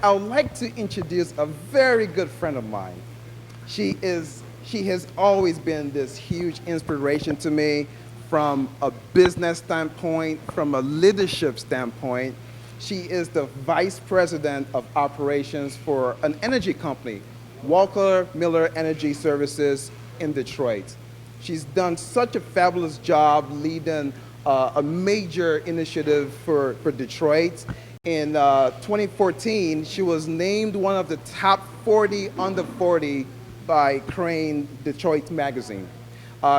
I would like to introduce a very good friend of mine. She has always been this huge inspiration to me from a business standpoint, from a leadership standpoint. She is the vice president of operations for an energy company, Walker Miller Energy Services in Detroit. She's done such a fabulous job leading a major initiative for Detroit. In 2014, she was named one of the top 40 under 40 by Crain Detroit magazine.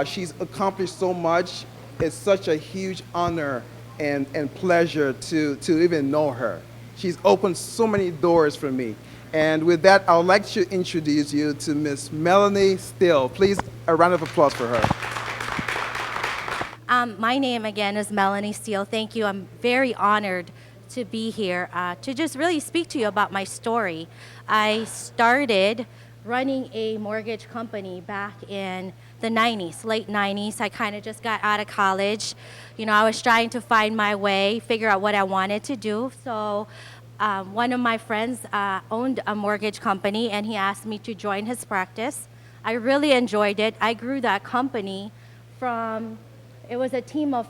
She's accomplished so much. It's such a huge honor and pleasure to even know her. She's opened so many doors for me. And with that, I would like to introduce you to Miss Melanie Steele. Please, a round of applause for her. My name again is Melanie Steele. Thank you. I'm very honored to be here to just really speak to you about my story. I started running a mortgage company back in the 90s, late 90s. I kind of just got out of college. You know, I was trying to find my way, figure out what I wanted to do. So one of my friends owned a mortgage company, and he asked me to join his practice. I really enjoyed it. I grew that company from, it was a team of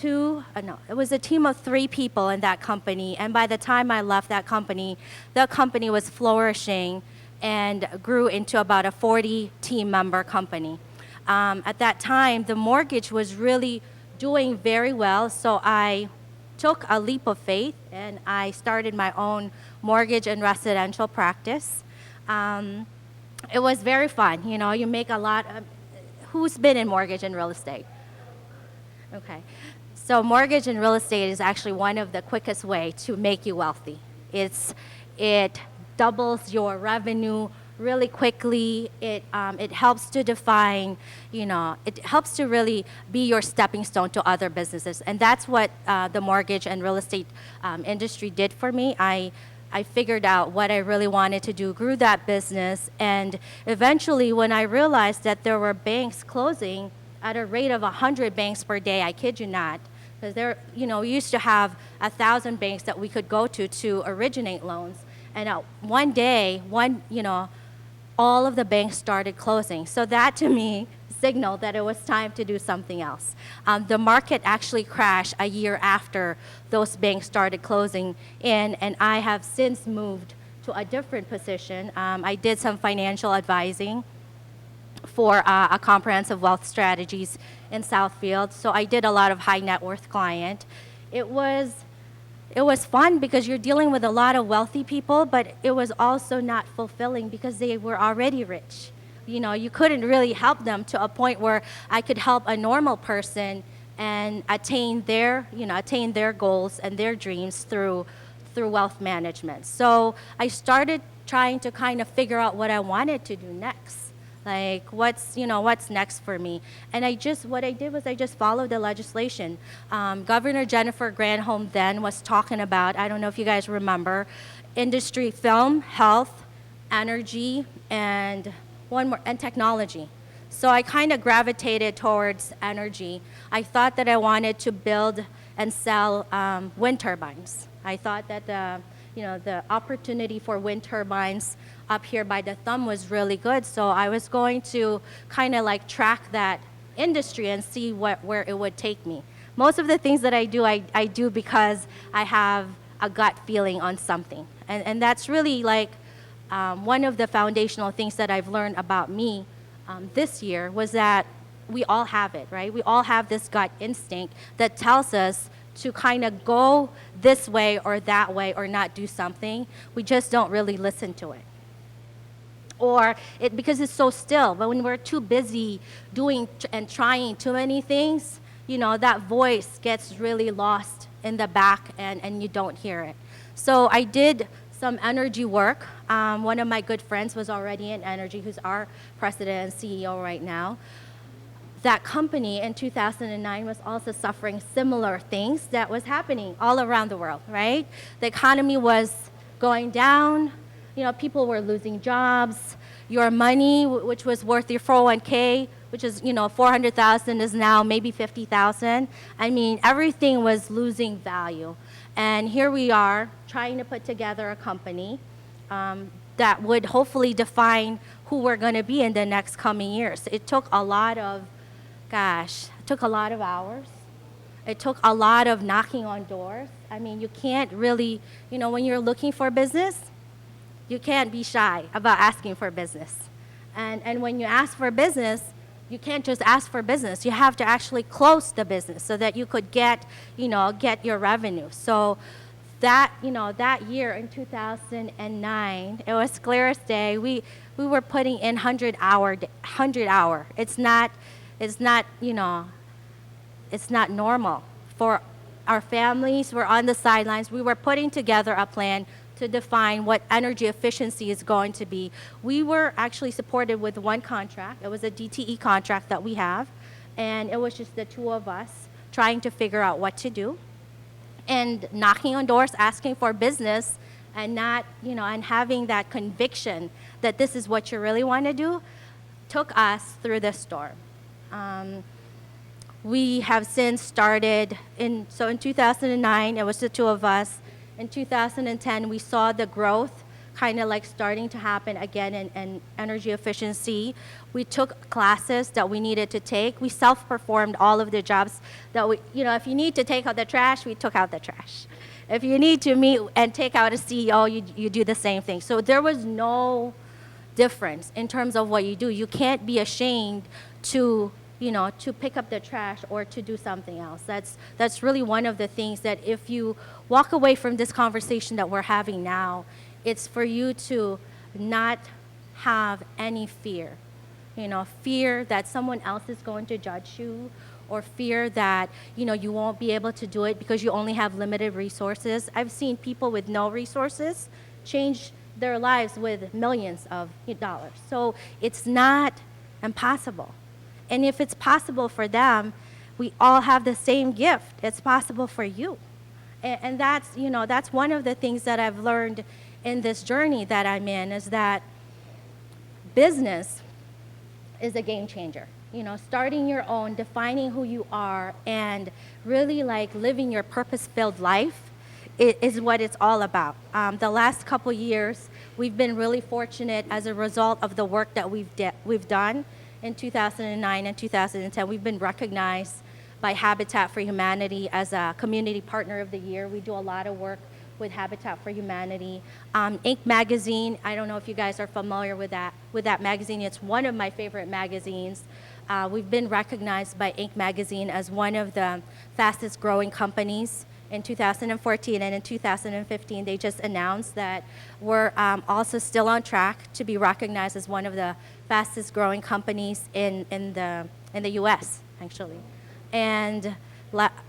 it was a team of 3 people in that company. And by the time I left that company, the company was flourishing and grew into about a 40 team member company. At that time, the mortgage was really doing very well. So I took a leap of faith and I started my own mortgage and residential practice. It was very fun. You know, you make a lot of, who's been in mortgage and real estate? Okay. So mortgage and real estate is actually one of the quickest way to make you wealthy. It doubles your revenue really quickly. It helps to define, you know, it helps to really be your stepping stone to other businesses. And that's what the mortgage and real estate industry did for me. I figured out what I really wanted to do, grew that business, and eventually when I realized that there were banks closing at a rate of 100 banks per day, I kid you not, because there, you know, we used to have 1,000 banks that we could go to originate loans, and one day, all of the banks started closing. So that to me signaled that it was time to do something else. The market actually crashed a year after those banks started closing in, and I have since moved to a different position. I did some financial advising for a comprehensive wealth strategies in Southfield. So I did a lot of high net worth client. It was fun because you're dealing with a lot of wealthy people, but it was also not fulfilling because they were already rich. You know, you couldn't really help them to a point where I could help a normal person and attain their goals and their dreams through wealth management. So I started trying to kind of figure out what I wanted to do next. Like what's next for me. And what I did was I just followed the legislation. Governor Jennifer Granholm then was talking about, I don't know if you guys remember, industry, film, health, energy, and one more, and technology. So I kind of gravitated towards energy. I thought that I wanted to build and sell wind turbines. I thought that the opportunity for wind turbines up here by the thumb was really good. So I was going to kind of like track that industry and see where it would take me. Most of the things that I do because I have a gut feeling on something. And that's really like one of the foundational things that I've learned about me this year was that we all have it, right? We all have this gut instinct that tells us to kind of go this way or that way or not do something. We just don't really listen to it. Because it's so still. But when we're too busy doing and trying too many things, you know, that voice gets really lost in the back and you don't hear it. So I did some energy work. One of my good friends was already in energy, who's our president and CEO right now. That company in 2009 was also suffering similar things that was happening all around the world, right? The economy was going down, you know, people were losing jobs, your money, which was worth your 401k, which is, 400,000 is now maybe 50,000. I mean, everything was losing value. And here we are trying to put together a company that would hopefully define who we're going to be in the next coming years. It took a lot of, it took a lot of hours. It took a lot of knocking on doors. I mean, you can't really, when you're looking for business, you can't be shy about asking for business. And when you ask for business, you can't just ask for business. You have to actually close the business so that you could get your revenue. So that year in 2009, it was clear as day. We were putting in 100 hour. It's not normal for our families. We're on the sidelines. We were putting together a plan to define what energy efficiency is going to be. We were actually supported with one contract. It was a DTE contract that we have, and it was just the two of us trying to figure out what to do and knocking on doors, asking for business, and and having that conviction that this is what you really want to do, took us through this storm. We have since started in 2009, it was the two of us. In 2010, we saw the growth kind of like starting to happen again in energy efficiency. We took classes that we needed to take. We self-performed all of the jobs that if you need to take out the trash, we took out the trash. If you need to meet and take out a CEO, you do the same thing. So there was no difference in terms of what you do. You can't be ashamed to pick up the trash or to do something else. That's really one of the things that if you walk away from this conversation that we're having now, it's for you to not have any fear. Fear that someone else is going to judge you, or fear that, you won't be able to do it because you only have limited resources. I've seen people with no resources change their lives with millions of dollars. So it's not impossible. And if it's possible for them, we all have the same gift. It's possible for you. And that's one of the things that I've learned in this journey that I'm in, is that business is a game changer. Starting your own, defining who you are, and really living your purpose-filled life is what it's all about. The last couple years, we've been really fortunate as a result of the work that we've done. In 2009 and 2010, we've been recognized by Habitat for Humanity as a Community Partner of the Year. We do a lot of work with Habitat for Humanity. Inc. magazine, I don't know if you guys are familiar with that magazine. It's one of my favorite magazines. We've been recognized by Inc. magazine as one of the fastest growing companies in 2014, and in 2015 they just announced that we're also still on track to be recognized as one of the fastest growing companies in the US, actually. And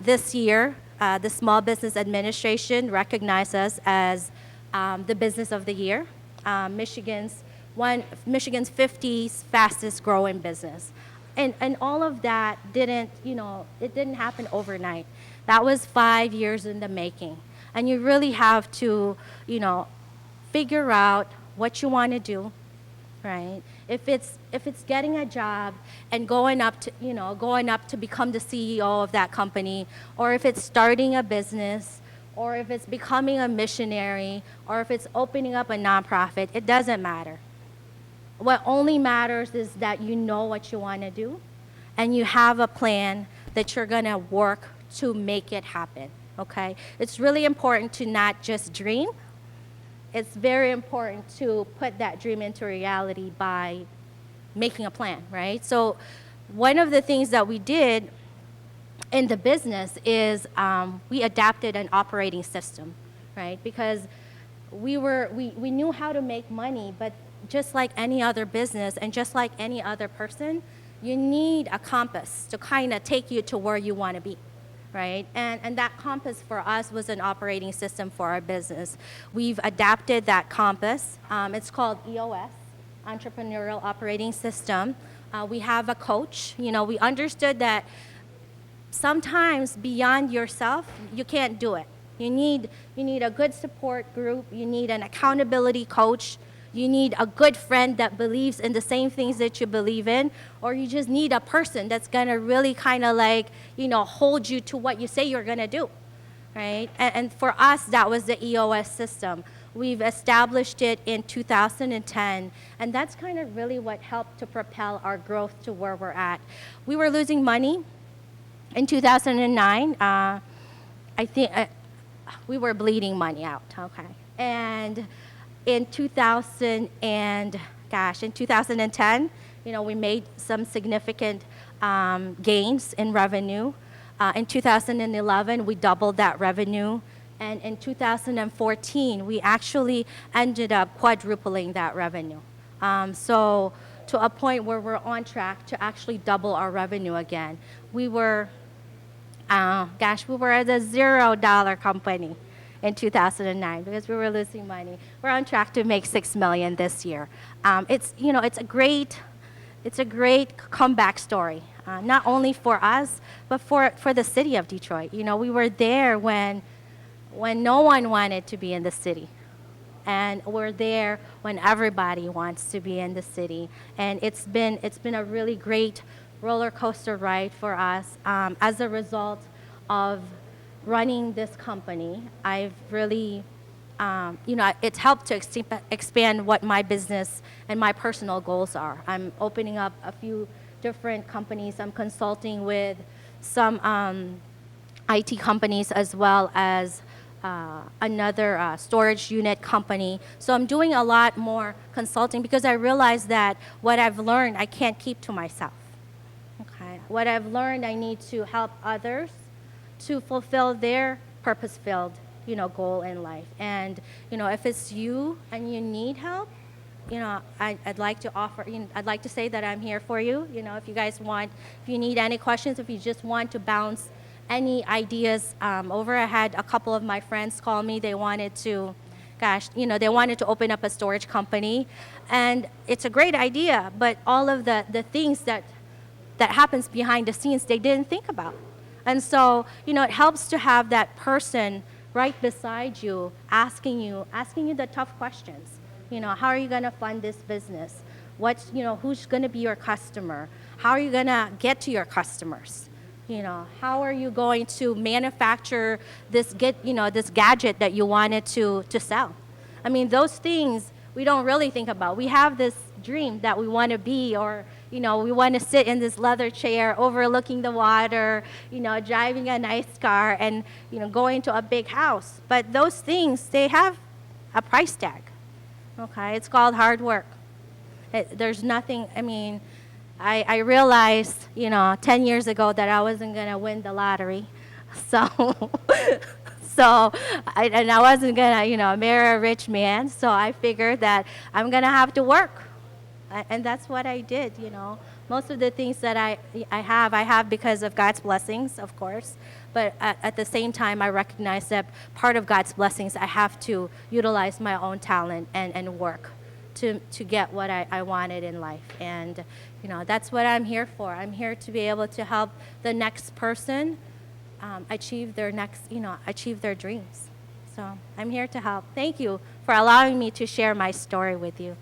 this year, the Small Business Administration recognized us as the Business of the Year, Michigan's 50th fastest growing business. And all of that didn't happen overnight. That was 5 years in the making. And you really have to, figure out what you want to do, right? If it's getting a job and going up to become the CEO of that company, or if it's starting a business, or if it's becoming a missionary, or if it's opening up a nonprofit, it doesn't matter. What only matters is that you know what you want to do, and you have a plan that you're going to work to make it happen, okay? It's really important to not just dream. It's very important to put that dream into reality by making a plan, right? So one of the things that we did in the business is we adapted an operating system, right? Because we knew how to make money, but just like any other business and just like any other person, you need a compass to kind of take you to where you want to be, right? And that compass for us was an operating system for our business. We've adapted that compass. It's called EOS, Entrepreneurial Operating System. We have a coach. We understood that sometimes beyond yourself, you can't do it. You need a good support group. You need an accountability coach. you need a good friend that believes in the same things that you believe in, or you just need a person that's going to really kind of like, hold you to what you say you're going to do, right? And for us, that was the EOS system. We've established it in 2010, and that's kind of really what helped to propel our growth to where we're at. We were losing money in 2009. I think we were bleeding money out, okay? And in 2010, we made some significant gains in revenue. In 2011, we doubled that revenue. And in 2014, we actually ended up quadrupling that revenue. So to a point where we're on track to actually double our revenue again. We were at a $0 company in 2009 because we were losing money. We're on track to make $6 million this year. It's a great comeback story, not only for us, but for the city of Detroit. We were there when no one wanted to be in the city. And we're there when everybody wants to be in the city. And it's been a really great roller coaster ride for us. As a result of running this company, I've really, it's helped to expand what my business and my personal goals are. I'm opening up a few different companies. I'm consulting with some IT companies as well as another storage unit company. So I'm doing a lot more consulting because I realize that what I've learned, I can't keep to myself. Okay. What I've learned, I need to help others to fulfill their purpose-filled, goal in life. And, if it's you and you need help, I'd like to offer, I'd like to say that I'm here for you. If you guys want, if you need any questions, if you just want to bounce any ideas over. I had a couple of my friends call me. They wanted to, they wanted to open up a storage company. And it's a great idea, but all of the things that happens behind the scenes, they didn't think about. And so, it helps to have that person right beside you asking you the tough questions. How are you going to fund this business? Who's going to be your customer? How are you going to get to your customers? How are you going to manufacture this gadget that you wanted to sell? I mean, those things we don't really think about. We have this dream that we want to be, or, we want to sit in this leather chair overlooking the water, driving a nice car and, going to a big house. But those things, they have a price tag, okay? It's called hard work. There's nothing, I realized, 10 years ago that I wasn't going to win the lottery. So, I wasn't going to, marry a rich man. So I figured that I'm going to have to work. And that's what I did, Most of the things that I have because of God's blessings, of course. But at the same time, I recognize that part of God's blessings, I have to utilize my own talent and work to get what I wanted in life. And, that's what I'm here for. I'm here to be able to help the next person achieve their dreams. So I'm here to help. Thank you for allowing me to share my story with you.